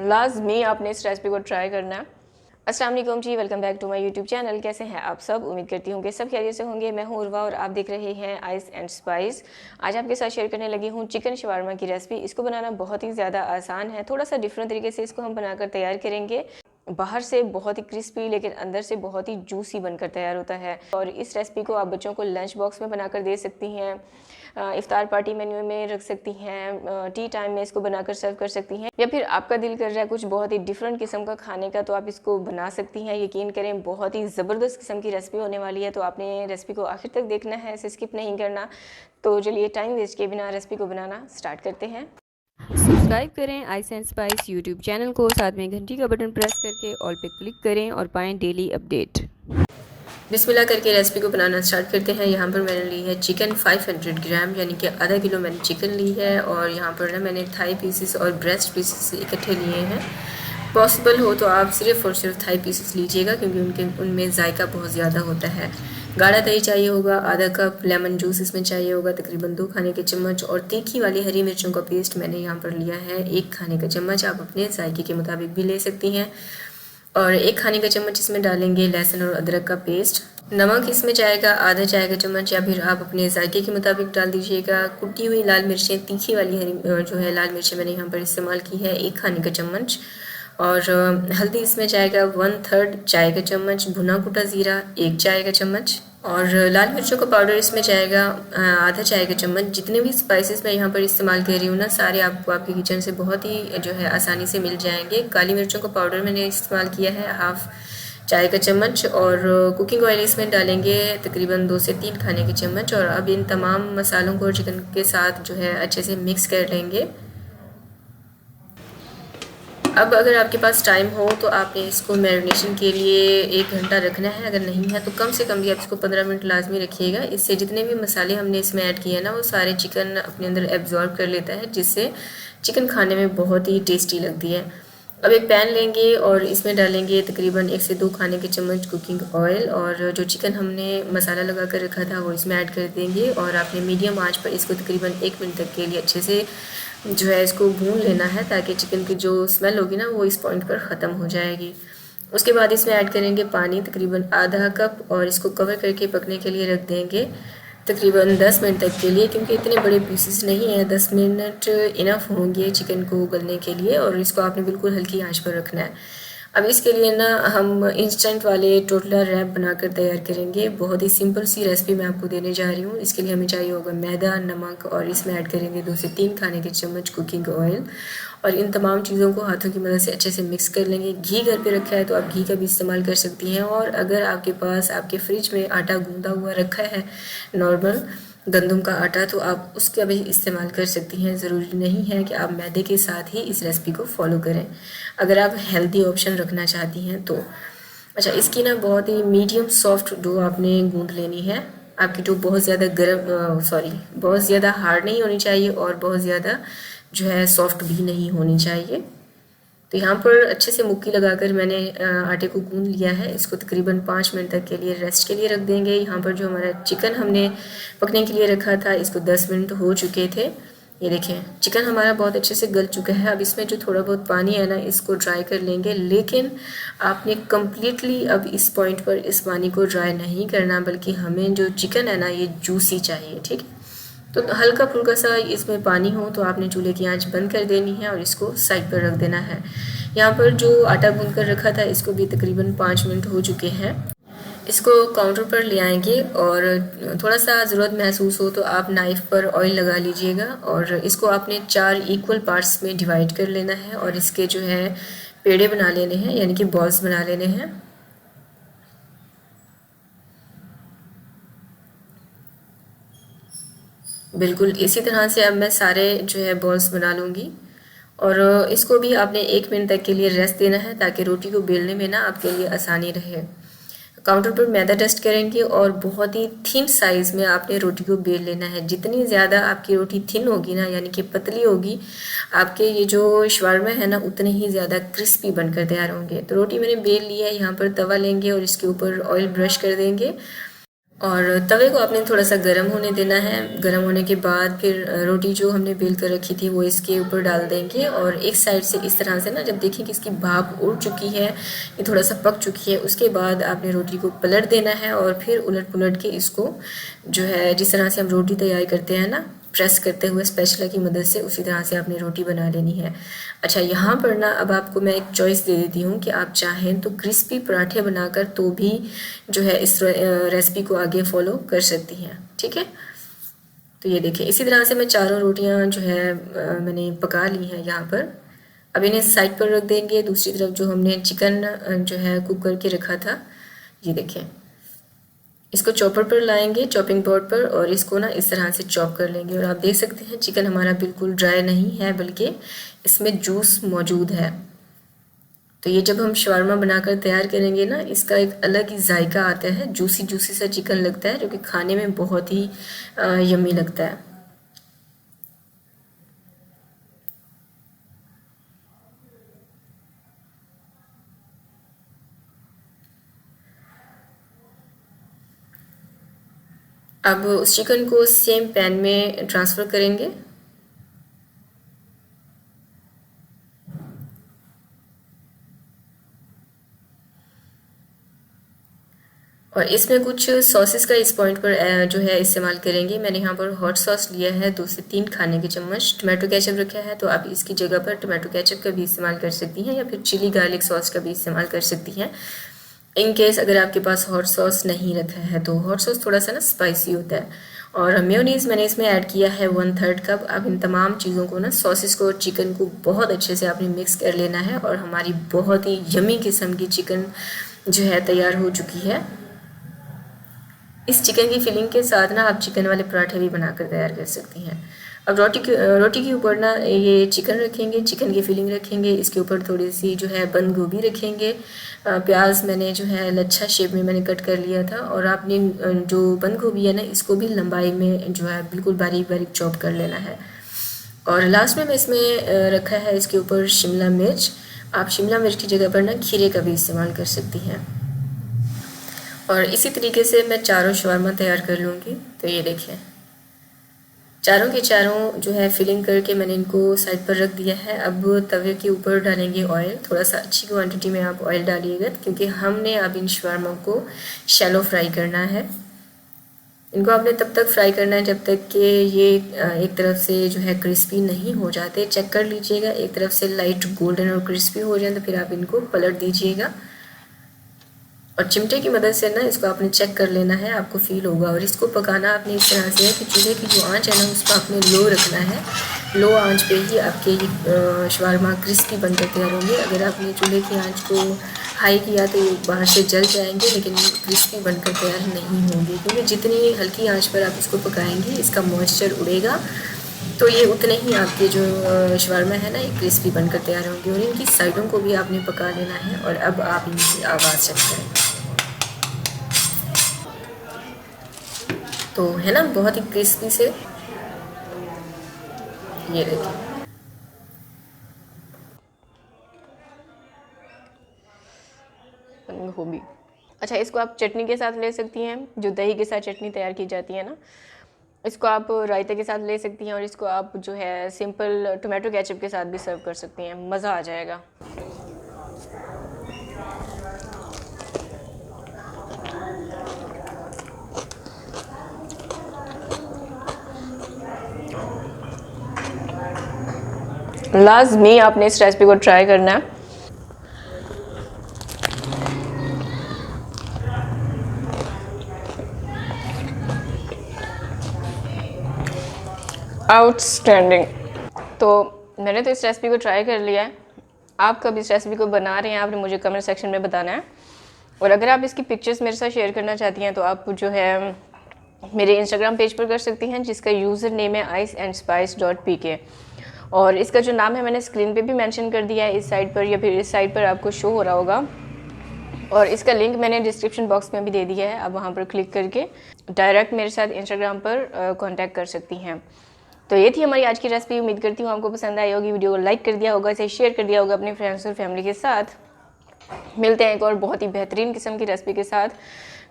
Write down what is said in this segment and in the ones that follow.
लाजमी आपने इस रेसिपी को ट्राई करना है। अस्सलाम वालेकुम जी, welcome back to my YouTube channel. कैसे हैं आप सब? उम्मीद करती हूँ कि सब खैरियत से होंगे। मैं हूँ उर्वा और आप देख रहे हैं आइस एंड स्पाइस। आज आपके साथ शेयर करने लगी हूँ चिकन शवारमा की रेसिपी। इसको बनाना बहुत ही ज़्यादा आसान है। थोड़ा सा डिफरेंट तरीके से इसको हम बनाकर तैयार करेंगे। बाहर से बहुत ही क्रिस्पी लेकिन अंदर से बहुत ही जूसी बनकर तैयार होता है। और इस रेसिपी को आप बच्चों को लंच बॉक्स में बनाकर दे सकती हैं, इफ्तार पार्टी मेन्यू में रख सकती हैं, टी टाइम में इसको बनाकर सर्व कर सकती हैं, या फिर आपका दिल कर रहा है कुछ बहुत ही डिफरेंट किस्म का खाने का तो आप इसको बना सकती हैं। यकीन करें बहुत ही ज़बरदस्त किस्म की रेसिपी होने वाली है। तो आपने रेसिपी को आखिर तक देखना है, इसे स्किप नहीं करना। तो चलिए टाइम वेस्ट किए बिना रेसिपी को बनाना स्टार्ट करते हैं। सब्सक्राइब करें ice and spice YouTube channel को, साथ में घंटी का बटन प्रेस करके ऑल पे क्लिक करें और पाएँ डेली अपडेट। बिस्मिल्लाह करके रेसिपी को बनाना स्टार्ट करते हैं। यहाँ पर मैंने ली है चिकन 500 ग्राम, यानी कि आधा किलो मैंने चिकन ली है। और यहाँ पर ना मैंने थाई पीसेस और ब्रेस्ट पीसेस इकट्ठे लिए हैं। पॉसिबल हो तो आप सिर्फ और सिर्फ थाई पीसेस लीजिएगा, क्योंकि उनमें जायका बहुत ज़्यादा होता है। गाढ़ा दही चाहिए होगा, आधा कप लेमन जूस इसमें चाहिए होगा, तकरीबन 2 खाने के चम्मच। और तीखी वाली हरी मिर्चों का पेस्ट मैंने यहाँ पर लिया है 1 खाने का चम्मच। आप अपने जायके के मुताबिक भी ले सकती हैं। और 1 खाने का चम्मच इसमें डालेंगे लहसुन और अदरक का पेस्ट। नमक इसमें जाएगा आधा चाय का चम्मच, या फिर आप अपने जायके के मुताबिक डाल दीजिएगा। कुटी हुई लाल मिर्चें, तीखी वाली हरी जो है लाल मिर्चें मैंने यहाँ पर इस्तेमाल की है 1 खाने का चम्मच। और हल्दी इसमें जाएगा 1/3 चाय का चम्मच। भुना कुटा ज़ीरा 1 चाय का चम्मच। और लाल मिर्चों का पाउडर इसमें जाएगा आधा चाय का चम्मच। जितने भी स्पाइसेस मैं यहाँ पर इस्तेमाल कर रही हूँ ना, सारे आपको आपके किचन से बहुत ही जो है आसानी से मिल जाएंगे। काली मिर्चों का पाउडर मैंने इस्तेमाल किया है 1/2 चाय का चम्मच। और कुकिंग ऑयल इसमें डालेंगे तकरीबन 2 से 3 खाने के चम्मच। और अब इन तमाम मसालों को चिकन के साथ जो है अच्छे से मिक्स कर लेंगे। अब अगर आपके पास टाइम हो तो आपने इसको मैरिनेशन के लिए 1 घंटा रखना है। अगर नहीं है तो कम से कम भी आप इसको 15 मिनट लाजमी रखिएगा। इससे जितने भी मसाले हमने इसमें ऐड किए हैं ना, वो सारे चिकन अपने अंदर एब्जॉर्ब कर लेता है, जिससे चिकन खाने में बहुत ही टेस्टी लगती है। अब एक पैन लेंगे और इसमें डालेंगे तकरीबन 1 से 2 खाने के चम्मच कुकिंग ऑयल। और जो चिकन हमने मसाला लगा कर रखा था वो इसमें ऐड कर देंगे। और आपने मीडियम आंच पर इसको तकरीबन 1 मिनट तक के लिए अच्छे से जो है इसको भून लेना है, ताकि चिकन की जो स्मेल होगी ना वो इस पॉइंट पर ख़त्म हो जाएगी। उसके बाद इसमें ऐड करेंगे पानी तकरीबन आधा कप, और इसको कवर करके पकने के लिए रख देंगे तकरीबन 10 मिनट तक के लिए, क्योंकि इतने बड़े पीसेस नहीं हैं। 10 मिनट इनफ होंगे चिकन को उगलने के लिए। और इसको आपने बिल्कुल हल्की आंच पर रखना है। अब इसके लिए ना हम इंस्टेंट वाले टोटला रैप बनाकर तैयार करेंगे। बहुत ही सिंपल सी रेसिपी मैं आपको देने जा रही हूँ। इसके लिए हमें चाहिए होगा मैदा, नमक, और इसमें ऐड करेंगे 2 से 3 खाने के चम्मच कुकिंग ऑयल। और इन तमाम चीज़ों को हाथों की मदद से अच्छे से मिक्स कर लेंगे। घी घर पे रखा है तो आप घी का भी इस्तेमाल कर सकती हैं। और अगर आपके पास आपके फ्रिज में आटा गूंदा हुआ रखा है, नॉर्मल गंदम का आटा, तो आप उसका भी इस्तेमाल कर सकती हैं। ज़रूरी नहीं है कि आप मैदे के साथ ही इस रेसिपी को फॉलो करें, अगर आप हेल्दी ऑप्शन रखना चाहती हैं तो। अच्छा, इसकी ना बहुत ही मीडियम सॉफ्ट डो आपने गूंद लेनी है। आपकी डो बहुत ज़्यादा बहुत ज़्यादा हार्ड नहीं होनी चाहिए, और बहुत ज़्यादा जो है सॉफ्ट भी नहीं होनी चाहिए। तो यहाँ पर अच्छे से मुक्की लगाकर मैंने आटे को गूंद लिया है। इसको तकरीबन 5 मिनट तक के लिए रेस्ट के लिए रख देंगे। यहाँ पर जो हमारा चिकन हमने पकने के लिए रखा था, इसको 10 मिनट हो चुके थे। ये देखें चिकन हमारा बहुत अच्छे से गल चुका है। अब इसमें जो थोड़ा बहुत पानी है ना, इसको ड्राई कर लेंगे। लेकिन आपने कम्प्लीटली अब इस पॉइंट पर इस पानी को ड्राई नहीं करना, बल्कि हमें जो चिकन है ना ये जूसी चाहिए, ठीक है। तो हल्का फुल्का सा इसमें पानी हो तो आपने चूल्हे की आंच बंद कर देनी है और इसको साइड पर रख देना है। यहाँ पर जो आटा गूंद कर रखा था, इसको भी तकरीबन 5 मिनट हो चुके हैं। इसको काउंटर पर ले आएंगे, और थोड़ा सा ज़रूरत महसूस हो तो आप नाइफ़ पर ऑयल लगा लीजिएगा। और इसको आपने 4 इक्वल पार्ट्स में डिवाइड कर लेना है, और इसके जो है पेड़े बना लेने हैं, यानी कि बॉल्स बना लेने हैं। बिल्कुल इसी तरह से अब मैं सारे जो है बॉल्स बना लूँगी। और इसको भी आपने 1 मिनट तक के लिए रेस्ट देना है, ताकि रोटी को बेलने में ना आपके लिए आसानी रहे। काउंटर पर मैदा टेस्ट करेंगे, और बहुत ही थिन साइज़ में आपने रोटी को बेल लेना है। जितनी ज़्यादा आपकी रोटी थिन होगी ना, यानी कि पतली होगी, आपके ये जो शवारमा है ना उतने ही ज़्यादा क्रिस्पी बनकर तैयार होंगे। तो रोटी मैंने बेल ली है। यहाँ पर तवा लेंगे और इसके ऊपर ऑयल ब्रश कर देंगे। और तवे को आपने थोड़ा सा गर्म होने देना है। गर्म होने के बाद फिर रोटी जो हमने बेल कर रखी थी वो इसके ऊपर डाल देंगे, और एक साइड से इस तरह से ना, जब देखें कि इसकी भाप उड़ चुकी है, ये थोड़ा सा पक चुकी है, उसके बाद आपने रोटी को पलट देना है और फिर उलट पुलट के इसको जो है, जिस तरह से हम रोटी तैयार करते हैं ना, प्रेस करते हुए स्पैचुला की मदद से, उसी तरह से आपने रोटी बना लेनी है। अच्छा, यहाँ पर ना अब आपको मैं एक चॉइस दे देती हूँ कि आप चाहें तो क्रिस्पी पराठे बनाकर तो भी जो है इस रेसिपी को आगे फॉलो कर सकती हैं। ठीक है, तो ये देखिए, इसी तरह से मैं चारों रोटियाँ जो है मैंने पका ली हैं यहाँ पर। अब इन्हें साइड पर रख देंगे। दूसरी तरफ जो हमने चिकन जो है कुक करके रखा था, ये देखें, इसको चॉपर पर लाएंगे, चॉपिंग बोर्ड पर, और इसको ना इस तरह से चॉप कर लेंगे। और आप देख सकते हैं चिकन हमारा बिल्कुल ड्राई नहीं है, बल्कि इसमें जूस मौजूद है। तो ये जब हम शवारमा बनाकर तैयार करेंगे ना, इसका एक अलग ही जायका आता है, जूसी जूसी सा चिकन लगता है, जो कि खाने में बहुत ही यम्मी लगता है। अब उस चिकन को सेम पैन में ट्रांसफ़र करेंगे। और इसमें कुछ सॉसेस का इस पॉइंट पर जो है इस्तेमाल करेंगे। मैंने यहाँ पर हॉट सॉस लिया है 2 से 3 खाने के चम्मच। टमाटो केचप रखा है, तो आप इसकी जगह पर टमाटो केचप का भी इस्तेमाल कर सकती हैं, या फिर चिली गार्लिक सॉस का भी इस्तेमाल कर सकती हैं। इन केस अगर आपके पास हॉट सॉस नहीं रखा है, तो हॉट सॉस थोड़ा सा ना स्पाइसी होता है। और मेयोनीज़ मैंने इसमें ऐड किया है 1/3 कप। अब इन तमाम चीज़ों को ना, सॉसेस को और चिकन को बहुत अच्छे से आपने मिक्स कर लेना है, और हमारी बहुत ही यमी किस्म की चिकन जो है तैयार हो चुकी है। इस चिकन की फिलिंग के साथ ना आप चिकन वाले पराठे भी बनाकर तैयार कर सकती हैं। अब रोटी के ऊपर ना ये चिकन रखेंगे, चिकन की फिलिंग रखेंगे, इसके ऊपर थोड़ी सी जो है बंद गोभी रखेंगे। प्याज मैंने जो है लच्छा शेप में मैंने कट कर लिया था, और आपने जो बंद गोभी है ना, इसको भी लंबाई में जो है बिल्कुल बारीक बारीक चॉप कर लेना है। और लास्ट में मैं इसमें रखा है इसके ऊपर शिमला मिर्च। आप शिमला मिर्च की जगह पर ना खीरे का भी इस्तेमाल कर सकती हैं। और इसी तरीके से मैं चारों शवारमा तैयार कर लूँगी। तो ये देखिए, चारों के चारों जो है फिलिंग करके मैंने इनको साइड पर रख दिया है। अब तवे के ऊपर डालेंगे ऑयल। थोड़ा सा अच्छी क्वांटिटी में आप ऑयल डालिएगा, क्योंकि हमने अब इन शवारमा को शैलो फ्राई करना है। इनको आपने तब तक फ्राई करना है जब तक कि ये एक तरफ से जो है क्रिस्पी नहीं हो जाते। चेक कर लीजिएगा, एक तरफ से लाइट गोल्डन और क्रिस्पी हो जाए तो फिर आप इनको पलट दीजिएगा। और चिमटे की मदद से ना इसको आपने चेक कर लेना है, आपको फील होगा। और इसको पकाना आपने इस तरह से है कि चूल्हे की जो आंच है ना, उसको आपने लो रखना है। लो आंच पे ही आपके ये शवारमा क्रिस्पी बनकर तैयार होंगे। अगर आपने चूल्हे की आंच को हाई किया तो ये बाहर से जल जाएंगे, लेकिन क्रिस्पी बनकर तैयार नहीं होंगे, क्योंकि जितनी हल्की आंच पर आप इसको पकाएंगे इसका मॉइस्चर उड़ेगा, तो ये उतने ही आपके जो शवारमा है ना, ये क्रिस्पी बनकर तैयार होंगे। और इनकी साइडों को भी आपने पका लेना है। और अब आप इनकी आवाज़ चेक करें, तो है ना बहुत ही क्रिस्पी से। ये देखिए, गोभी। अच्छा, इसको आप चटनी के साथ ले सकती हैं, जो दही के साथ चटनी तैयार की जाती है ना, इसको आप रायते के साथ ले सकती हैं, और इसको आप जो है सिंपल टोमेटो केचप के साथ भी सर्व कर सकती हैं। मज़ा आ जाएगा। लाज़मी आपने इस रेसिपी को ट्राई करना है। आउटस्टैंडिंग। तो मैंने तो इस रेसिपी को ट्राई कर लिया है। आप कब इस रेसिपी को बना रहे हैं, आपने मुझे कमेंट सेक्शन में बताना है। और अगर आप इसकी पिक्चर्स मेरे साथ शेयर करना चाहती हैं, तो आप जो है मेरे इंस्टाग्राम पेज पर कर सकती हैं, जिसका यूज़र नेम है iceandspice.pk। और इसका जो नाम है मैंने स्क्रीन पे भी मेंशन कर दिया है, इस साइड पर या फिर इस साइड पर आपको शो हो रहा होगा। और इसका लिंक मैंने डिस्क्रिप्शन बॉक्स में भी दे दिया है। आप वहाँ पर क्लिक करके डायरेक्ट मेरे साथ इंस्टाग्राम पर कांटेक्ट कर सकती हैं। तो ये थी हमारी आज की रेसिपी। उम्मीद करती हूँ आपको पसंद आई होगी। वीडियो को लाइक कर दिया होगा, इसे शेयर कर दिया होगा अपने फ्रेंड्स और फैमिली के साथ। मिलते हैं एक और बहुत ही बेहतरीन किस्म की रेसिपी के साथ।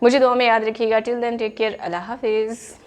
मुझे दुआ में याद रखिएगा। टिल देन टेक केयर, अल्लाह हाफिज़।